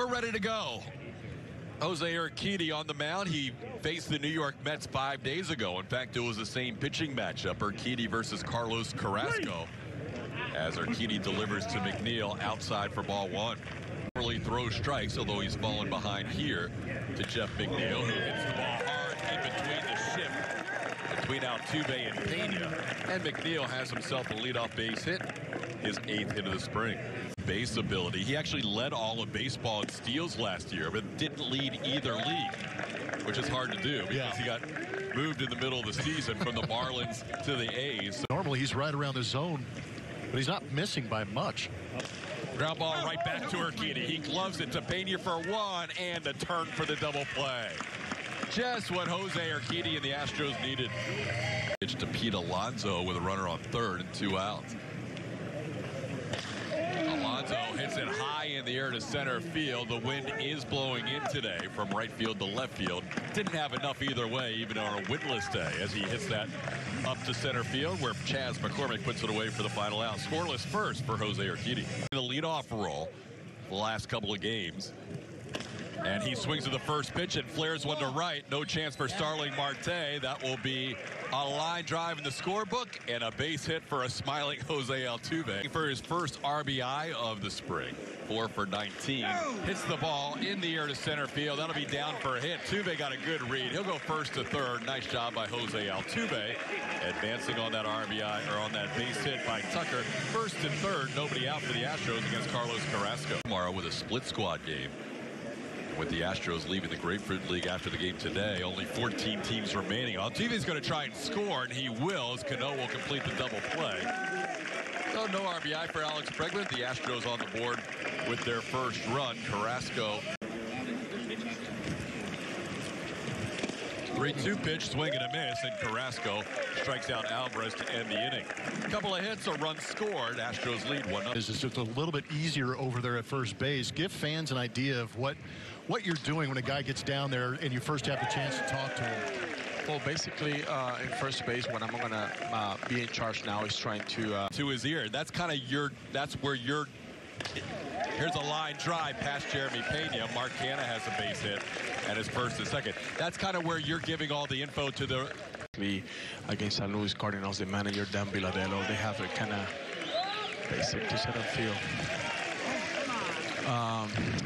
We're ready to go. Jose Urquidy on the mound. He faced the New York Mets 5 days ago. In fact, it was the same pitching matchup, Urquidy versus Carlos Carrasco, as Urquidy delivers to McNeil outside for ball one. Early throw strikes, although he's fallen behind here to Jeff McNeil, who hits the ball hard in between the shift between Altuve and Pena. And McNeil has himself a leadoff base hit, his 8th hit of the spring. Base ability. He actually led all of baseball in steals last year, but didn't lead either league, which is hard to do because he got moved in the middle of the season from the Marlins to the A's. Normally he's right around the zone, but he's not missing by much. Ground ball right back to Urquidy. He gloves it to Pena for one and a turn for the double play. Just what Jose Urquidy and the Astros needed. Pitch to Pete Alonso with a runner on third and 2 outs. Alonso hits it high in the air to center field. The wind is blowing in today from right field to left field. Didn't have enough either way, even on a windless day, as he hits that up to center field, where Chas McCormick puts it away for the final out. Scoreless first for Jose Urquidy. The leadoff role the last couple of games. And he swings to the first pitch and flares one to right. No chance for Starling Marte. That will be a line drive in the scorebook and a base hit for a smiling Jose Altuve for his first RBI of the spring. 4 for 19. Hits the ball in the air to center field. That'll be down for a hit. Altuve got a good read. He'll go first to third. Nice job by Jose Altuve. Advancing on that RBI, or on that base hit by Tucker. First and third. Nobody out for the Astros against Carlos Carrasco. Tomorrow with a split squad game. With the Astros leaving the Grapefruit League after the game today, only 14 teams remaining. Altuve's going to try and score, and he will, as Cano will complete the double play. So no RBI for Alex Bregman. The Astros on the board with their first run. Carrasco. 3-2 pitch, swing and a miss, and Carrasco strikes out Alvarez to end the inning. Couple of hits, a run scored. Astros lead 1-0. This is just a little bit easier over there at first base. Give fans an idea of what you're doing when a guy gets down there and you first have the chance to talk to him. Well, basically, in first base, what I'm going to be in charge now is trying to his ear. That's kind of that's where you're. Here's a line drive past Jeremy Pena. Mark Canha has a base hit and is first and second. That's kind of where you're giving all the info to the. Against St. Louis Cardinals, the manager Dan Biladello, they have a kind of basic to center field.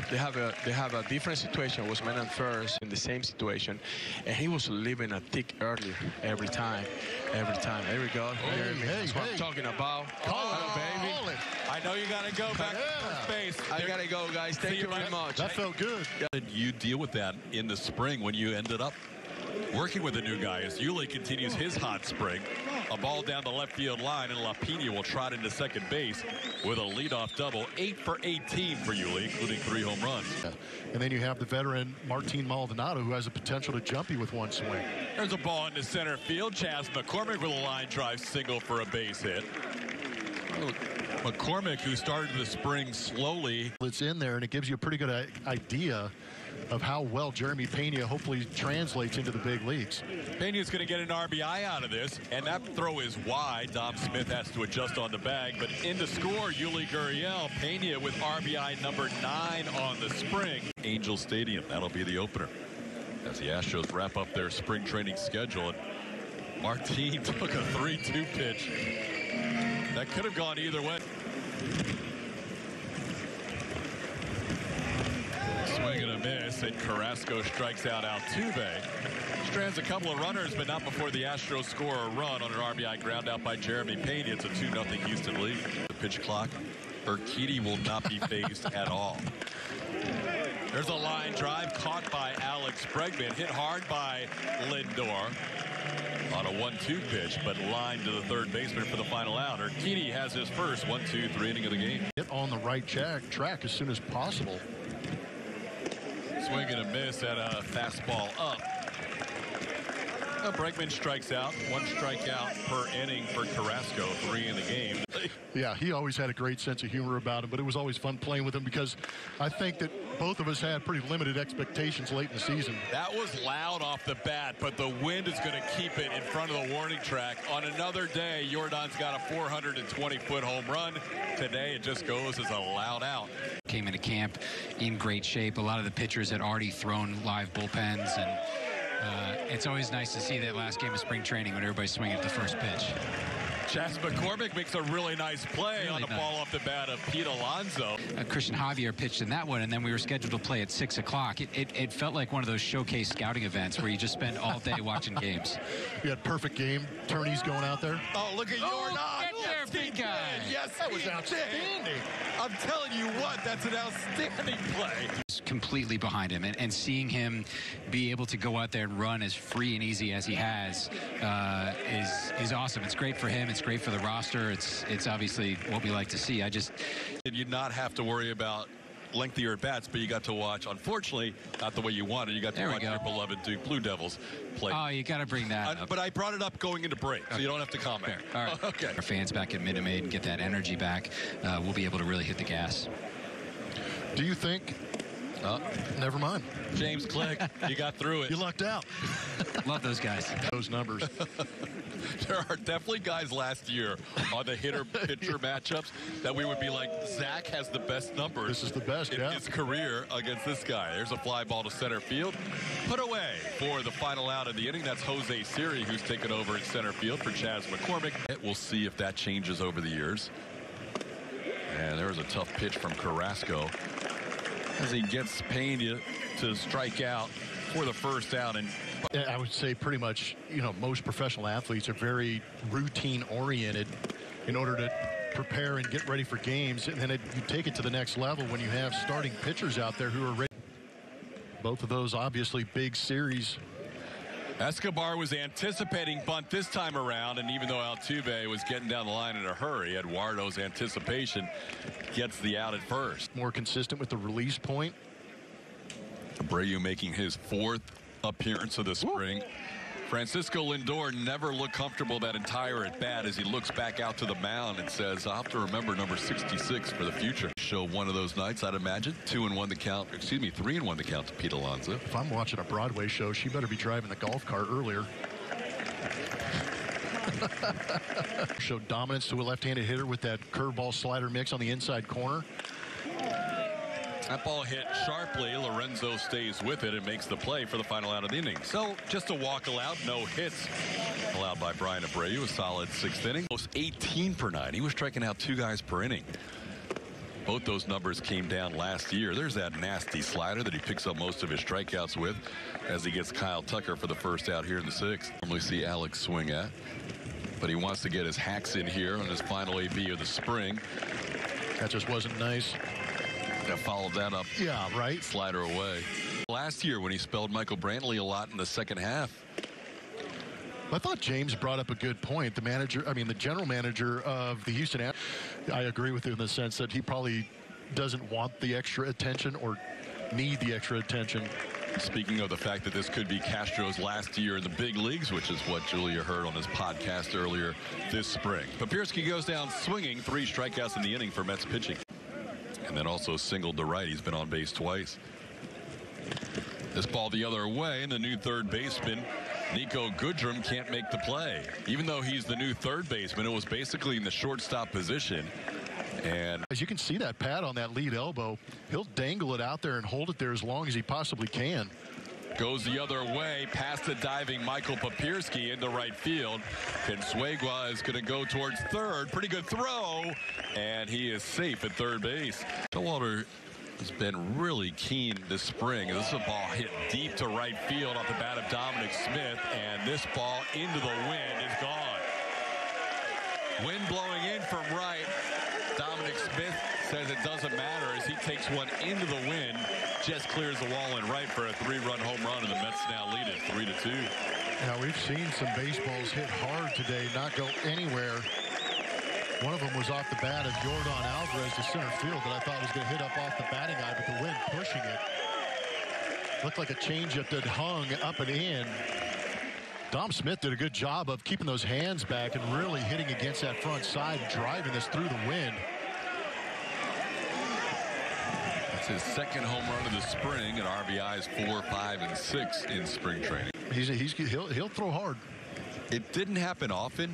They have a different situation. It was man at first in the same situation, and he was leaving a tick earlier every time. There we go. That's what I'm talking about. Call it, baby. I know you got to go back to first base. I got to go, guys. Thank you very much. That felt good. How did you deal with that in the spring when you ended up working with a new guy, as Yuli continues his hot spring? A ball down the left field line, and Lapina will trot into second base with a leadoff double. 8 for 18 for Yuli, including 3 home runs. And then you have the veteran Martin Maldonado, who has the potential to jump you with one swing. There's a ball into center field. Chas McCormick with a line drive single for a base hit. McCormick, who started the spring slowly. It's in there, and it gives you a pretty good idea of how well Jeremy Pena hopefully translates into the big leagues. Pena's going to get an RBI out of this, and that throw is wide. Dom Smith has to adjust on the bag, but in to score, Yuli Gurriel. Pena with RBI number 9 on the spring. Angel Stadium, that'll be the opener as the Astros wrap up their spring training schedule. And Martin took a 3-2 pitch. That could have gone either way. Swing and a miss, and Carrasco strikes out Altuve. Strands a couple of runners, but not before the Astros score a run on an RBI ground out by Jeremy Pena. It's a 2-0 Houston lead. The pitch clock. Urquidy will not be phased at all. There's a line drive caught by Alex Bregman, hit hard by Lindor on a 1-2 pitch, but lined to the third baseman for the final out. Urquidy has his first 1-2-3 inning of the game. Get on the right track as soon as possible. Swing and a miss at a fastball up. Bregman strikes out. 1 strikeout per inning for Carrasco. 3 in the game. Yeah, he always had a great sense of humor about him, but it was always fun playing with him because I think that both of us had pretty limited expectations late in the season. That was loud off the bat, but the wind is going to keep it in front of the warning track. On another day, Jordan's got a 420-foot home run. Today, it just goes as a loud out. Came into camp in great shape. A lot of the pitchers had already thrown live bullpens, and it's always nice to see that last game of spring training when everybody's swinging at the first pitch. Chas McCormick makes a really nice play on a ball off the bat of Pete Alonso. Christian Javier pitched in that one, and then we were scheduled to play at 6 o'clock. It felt like one of those showcase scouting events where you just spend all day watching games. You had perfect game. Tourneys going out there. Oh, look at Jordan. Get there, big guy. Yes, that was outstanding. I'm telling you what, that's an outstanding play. Completely behind him, and seeing him be able to go out there and run as free and easy as he has is awesome. It's great for him. It's great for the roster. It's obviously what we like to see. Did you not have to worry about lengthier at bats, but you got to watch, unfortunately, not the way you wanted. You got to watch your beloved Duke Blue Devils play. Oh, you got to bring that up. But I brought it up going into break, so you don't have to comment. Fair. All right. Okay. Our fans back at Minute Maid and get that energy back. We'll be able to really hit the gas. Do you think? Never mind. James Click, you got through it. You lucked out. Love those guys. Those numbers. There are definitely guys last year on the hitter-pitcher matchups that we would be like, Zach has the best numbers. This is the best, in his career against this guy. There's a fly ball to center field. Put away for the final out of the inning. That's Jose Siri, who's taken over in center field for Chas McCormick. We'll see if that changes over the years. And there was a tough pitch from Carrasco as he gets Pena to strike out for the first out. And I would say pretty much, most professional athletes are very routine oriented in order to prepare and get ready for games. And then you take it to the next level when you have starting pitchers out there who are ready. Both of those obviously big series. Escobar was anticipating bunt this time around, and even though Altuve was getting down the line in a hurry, Eduardo's anticipation gets the out at first. More consistent with the release point. Abreu making his fourth appearance of the spring. Francisco Lindor never looked comfortable that entire at bat as he looks back out to the mound and says, I'll have to remember number 66 for the future. Show one of those nights, I'd imagine. 3-1 the count to Pete Alonso. If I'm watching a Broadway show, she better be driving the golf cart earlier. Showed dominance to a left-handed hitter with that curveball slider mix on the inside corner. That ball hit sharply. Lorenzo stays with it and makes the play for the final out of the inning. So just a walk allowed, no hits allowed by Brian Abreu. A solid sixth inning. Almost 18 per nine. He was striking out 2 guys per inning. Both those numbers came down last year. There's that nasty slider that he picks up most of his strikeouts with as he gets Kyle Tucker for the first out here in the 6th. Normally see Alex swing at, but he wants to get his hacks in here on his final AB of the spring. That just wasn't nice. That followed that up. Yeah, right. Slider away. Last year when he spelled Michael Brantley a lot in the second half. I thought James brought up a good point. The general manager of the Houston Astros, I agree with you in the sense that he probably doesn't want the extra attention or need the extra attention. Speaking of the fact that this could be Castro's last year in the big leagues, which is what Julia heard on his podcast earlier this spring. Papierski goes down swinging, 3 strikeouts in the inning for Mets pitching. And then also singled to right. He's been on base twice. This ball the other way, and the new third baseman, Nico Goodrum, can't make the play. Even though he's the new third baseman, it was basically in the shortstop position. And as you can see that pad on that lead elbow, he'll dangle it out there and hold it there as long as he possibly can. Goes the other way past the diving Michael Papierski into right field. Consuegua is going to go towards third. Pretty good throw, and he is safe at third base. Showalter has been really keen this spring. This is a ball hit deep to right field off the bat of Dominic Smith, and this ball into the wind is gone. Wind blowing in from right. Dominic Smith says it doesn't matter as he takes one into the wind, just clears the wall in right for a 3-run home run, and the Mets now lead it 3-2. Now we've seen some baseballs hit hard today, not go anywhere. One of them was off the bat of Jordan Alvarez to center field that I thought was going to hit up off the batting eye, but the wind pushing it. Looked like a changeup that hung up and in. Dom Smith did a good job of keeping those hands back and really hitting against that front side, driving this through the wind. It's his second home run of the spring, and RBIs 4, 5, and 6 in spring training. He'll throw hard. It didn't happen often,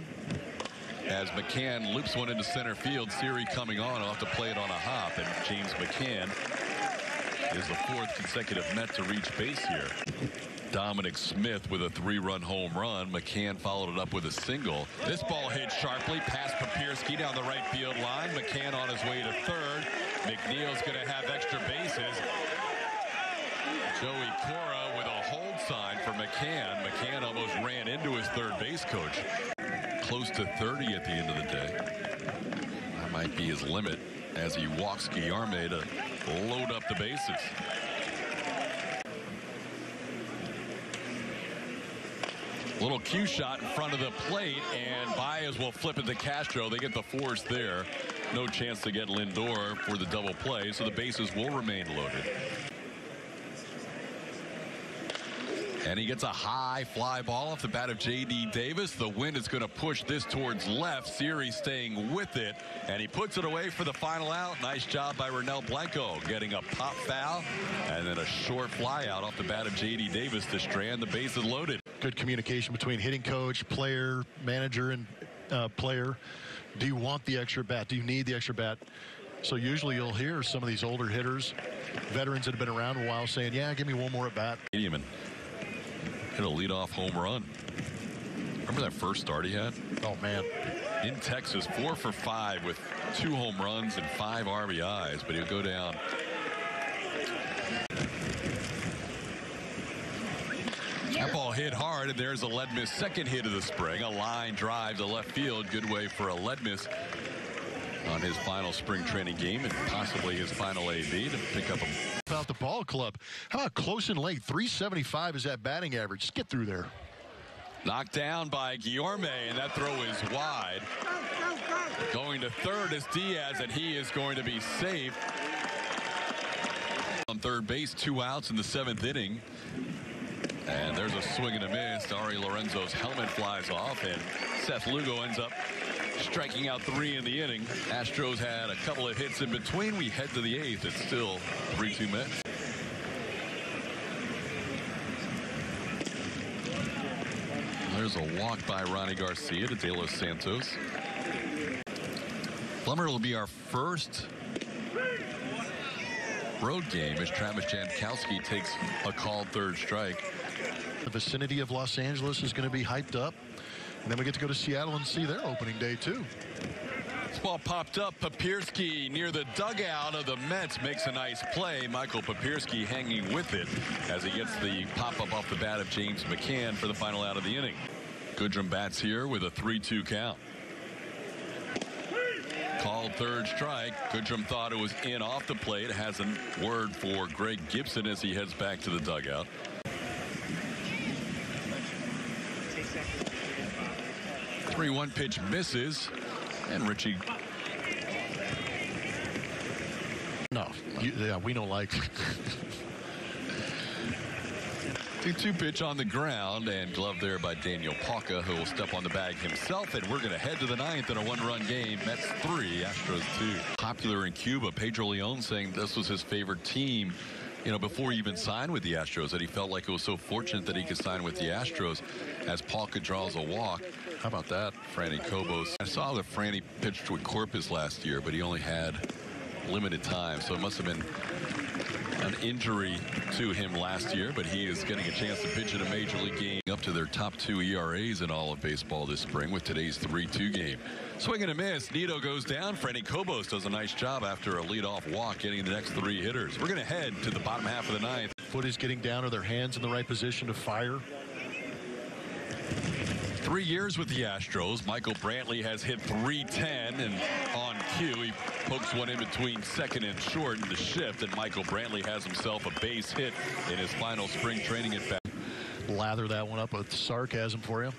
as McCann loops one into center field. Siri coming on. He'll have to play it on a hop, and James McCann is the 4th consecutive Met to reach base here. Dominic Smith with a 3-run home run. McCann followed it up with a single. This ball hit sharply past Papierski down the right field line. McCann on his way to third. McNeil's going to have extra bases. Joey Cora with a hold sign for McCann. McCann almost ran into his third base coach. Close to 30 at the end of the day. That might be his limit as he walks Guillerme to load up the bases. Little cue shot in front of the plate, and Baez will flip it to Castro. They get the force there. No chance to get Lindor for the double play, so the bases will remain loaded. And he gets a high fly ball off the bat of J.D. Davis. The wind is going to push this towards left. Siri staying with it, and he puts it away for the final out. Nice job by Ronel Blanco, getting a pop foul and then a short fly out off the bat of J.D. Davis to strand the bases loaded. Good communication between hitting coach, player, manager, and player. Do you want the extra bat? Do you need the extra bat? So usually you'll hear some of these older hitters, veterans that have been around a while, saying, yeah, give me one more at bat. Hit a leadoff home run. Remember that first start he had? Oh, man. In Texas, 4 for 5 with 2 home runs and 5 RBIs, but he'll go down. That ball hit hard, and there's a Ledmus second hit of the spring. A line drive to left field. Good way for a Ledmus on his final spring training game and possibly his final AB to pick up a... About the ball club. How about close and late? 375 is that batting average. Just get through there. Knocked down by Guillerme, and that throw is wide. Going to third is Diaz, and he is going to be safe. On third base, 2 outs in the 7th inning. And there's a swing and a miss. Ari Lorenzo's helmet flies off, and Seth Lugo ends up striking out 3 in the inning. Astros had a couple of hits in between. We head to the 8th. It's still 3-2 Mets. There's a walk by Ronnie Garcia to De Los Santos. Plummer will be our first road game as Travis Jankowski takes a called third strike. The vicinity of Los Angeles is going to be hyped up. And then we get to go to Seattle and see their opening day, too. This ball popped up. Papierski near the dugout of the Mets makes a nice play. Michael Papierski hanging with it as he gets the pop-up off the bat of James McCann for the final out of the inning. Goodrum bats here with a 3-2 count. Called third strike. Goodrum thought it was in off the plate. Has a word for Greg Gibson as he heads back to the dugout. 3-1 pitch misses, and Richie. No, yeah, we don't like. 2-2 pitch on the ground, and glove there by Daniel Pauca, who will step on the bag himself. And we're going to head to the 9th in a 1-run game. Mets 3, Astros 2. Popular in Cuba, Pedro Leon saying this was his favorite team, you know, before he even signed with the Astros, that he felt like it was so fortunate that he could sign with the Astros as Pauca draws a walk. How about that, Franny Cobos? I saw that Franny pitched with Corpus last year, but he only had limited time, so it must have been an injury to him last year, but he is getting a chance to pitch in a major league game up to their top 2 ERAs in all of baseball this spring with today's 3-2 game. Swing and a miss. Nito goes down. Franny Cobos does a nice job after a leadoff walk getting the next 3 hitters. We're going to head to the bottom half of the 9th. Foot is getting down. Are their hands in the right position to fire? 3 years with the Astros. Michael Brantley has hit .310, and on cue he pokes one in between second and short in the shift, and Michael Brantley has himself a base hit in his final spring training at bat. Lather that one up with sarcasm for you.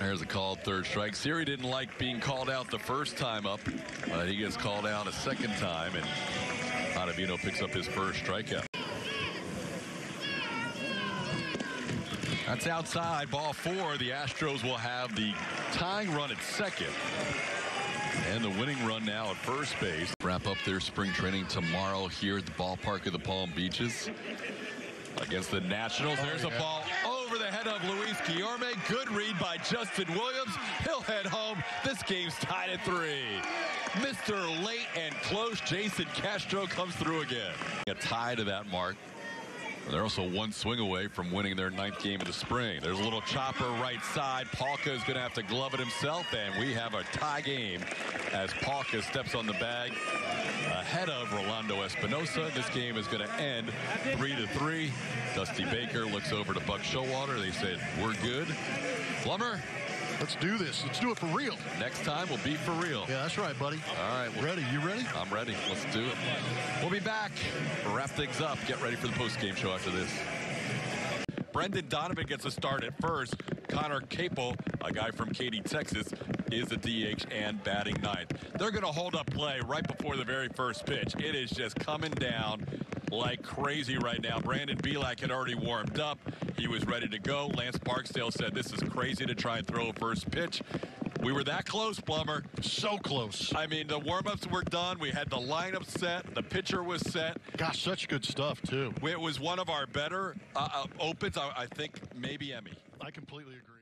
There's a called third strike. Siri didn't like being called out the first time up, but he gets called out a second time, and Ottavino picks up his first strikeout. That's outside, ball 4. The Astros will have the tying run at second. And the winning run now at first base. Wrap up their spring training tomorrow here at the ballpark of the Palm Beaches against the Nationals. There's a ball over the head of Luis Guillorme. Good read by Justin Williams. He'll head home. This game's tied at 3. Mr. Late and close, Jason Castro comes through again. A tie to that mark. They're also one swing away from winning their 9th game of the spring. There's a little chopper right side. Palka is going to have to glove it himself, and we have a tie game as Palka steps on the bag ahead of Rolando Espinosa. This game is going to end 3-3. Dusty Baker looks over to Buck Showalter. They said, we're good. Plummer, let's do this. Let's do it for real. Next time will be for real. Yeah, that's right, buddy. All right. Ready? You ready? I'm ready. Let's do it. We'll be back. Wrap things up. Get ready for the post-game show after this. Brendan Donovan gets a start at first. Connor Capel, a guy from Katy, Texas, is the DH and batting 9th. They're going to hold up play right before the very first pitch. It is just coming down like crazy right now. Brandon Bielak had already warmed up. He was ready to go. Lance Barksdale said this is crazy to try and throw a first pitch. We were that close, Plummer. So close. I mean, the warm-ups were done. We had the lineup set. The pitcher was set. Gosh, such good stuff, too. It was one of our better opens. I think maybe Emmy. I completely agree.